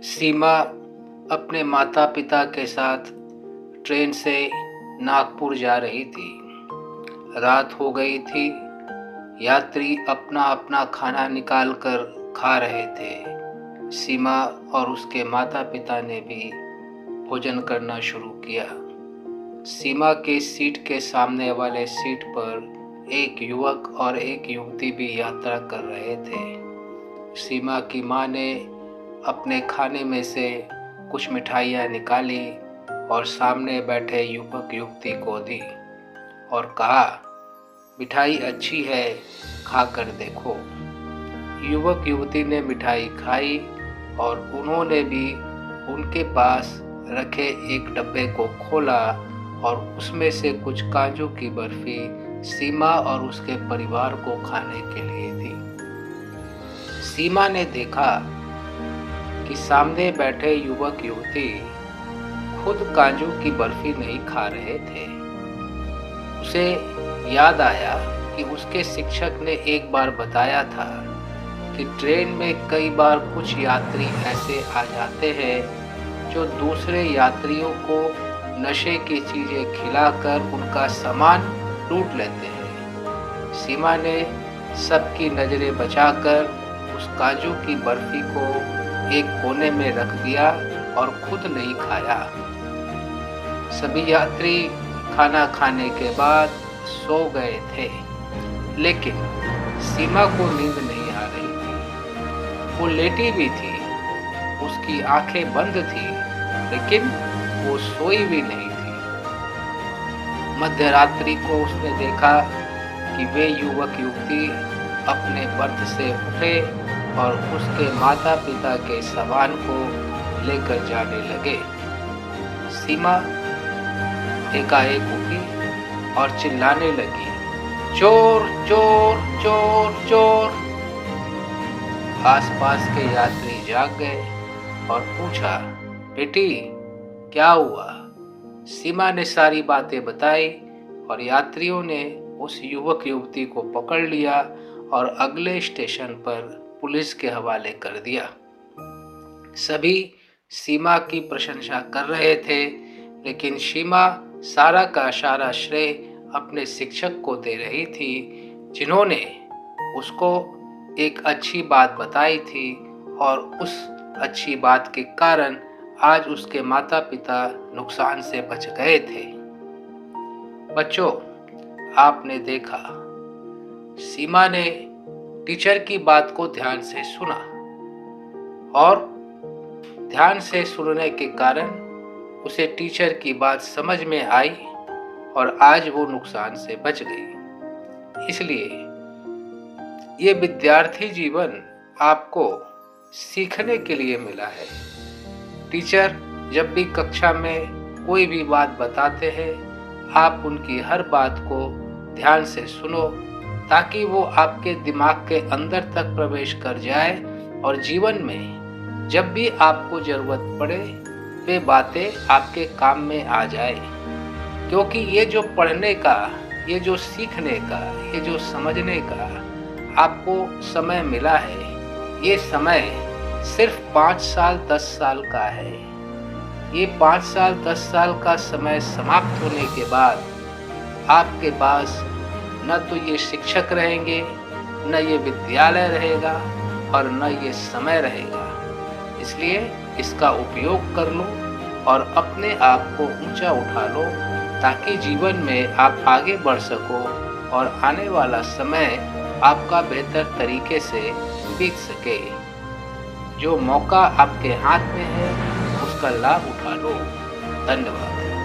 सीमा अपने माता पिता के साथ ट्रेन से नागपुर जा रही थी। रात हो गई थी। यात्री अपना अपना खाना निकाल कर खा रहे थे। सीमा और उसके माता पिता ने भी भोजन करना शुरू किया। सीमा के सीट के सामने वाले सीट पर एक युवक और एक युवती भी यात्रा कर रहे थे। सीमा की माँ ने अपने खाने में से कुछ मिठाइयाँ निकाली और सामने बैठे युवक युवती को दी और कहा, मिठाई अच्छी है, खाकर देखो। युवक युवती ने मिठाई खाई और उन्होंने भी उनके पास रखे एक डब्बे को खोला और उसमें से कुछ काजू की बर्फी सीमा और उसके परिवार को खाने के लिए दी। सीमा ने देखा कि सामने बैठे युवक युवती खुद काजू की बर्फी नहीं खा रहे थे। उसे याद आया कि उसके शिक्षक ने एक बार बताया था कि ट्रेन में कई बार कुछ यात्री ऐसे आ जाते हैं जो दूसरे यात्रियों को नशे की चीजें खिलाकर उनका सामान लूट लेते हैं। सीमा ने सबकी नजरें बचाकर उस काजू की बर्फी को एक कोने में रख दिया और खुद नहीं खाया। सभी यात्री खाना खाने के बाद सो गए थे, लेकिन सीमा को नींद नहीं आ रही थी। वो लेटी भी थी, उसकी आंखें बंद थी, लेकिन वो सोई भी नहीं थी। मध्यरात्रि को उसने देखा कि वे युवक युवती अपने बर्थ से उठे और उसके माता पिता के सामान को लेकर जाने लगे। सीमा एकाएक उठी और चिल्लाने लगी, चोर चोर चोर चोर। आसपास के यात्री जाग गए और पूछा, बेटी क्या हुआ? सीमा ने सारी बातें बताई और यात्रियों ने उस युवक युवती को पकड़ लिया और अगले स्टेशन पर पुलिस के हवाले कर दिया। सभी सीमा की प्रशंसा कर रहे थे, लेकिन सीमा सारा का सारा श्रेय अपने शिक्षक को दे रही थी, जिन्होंने उसको एक अच्छी बात बताई थी और उस अच्छी बात के कारण आज उसके माता पिता नुकसान से बच गए थे। बच्चों, आपने देखा, सीमा ने टीचर की बात को ध्यान से सुना और ध्यान से सुनने के कारण उसे टीचर की बात समझ में आई और आज वो नुकसान से बच गई। इसलिए ये विद्यार्थी जीवन आपको सीखने के लिए मिला है। टीचर जब भी कक्षा में कोई भी बात बताते हैं, आप उनकी हर बात को ध्यान से सुनो ताकि वो आपके दिमाग के अंदर तक प्रवेश कर जाए और जीवन में जब भी आपको जरूरत पड़े वे बातें आपके काम में आ जाए। क्योंकि ये जो पढ़ने का, ये जो सीखने का, ये जो समझने का आपको समय मिला है, ये समय सिर्फ 5 साल 10 साल का है। ये 5 साल 10 साल का समय समाप्त होने के बाद आपके पास न तो ये शिक्षक रहेंगे, न ये विद्यालय रहेगा और न ये समय रहेगा। इसलिए इसका उपयोग कर लो और अपने आप को ऊंचा उठा लो ताकि जीवन में आप आगे बढ़ सको और आने वाला समय आपका बेहतर तरीके से बीत सके। जो मौका आपके हाथ में है उसका लाभ उठा लो। धन्यवाद।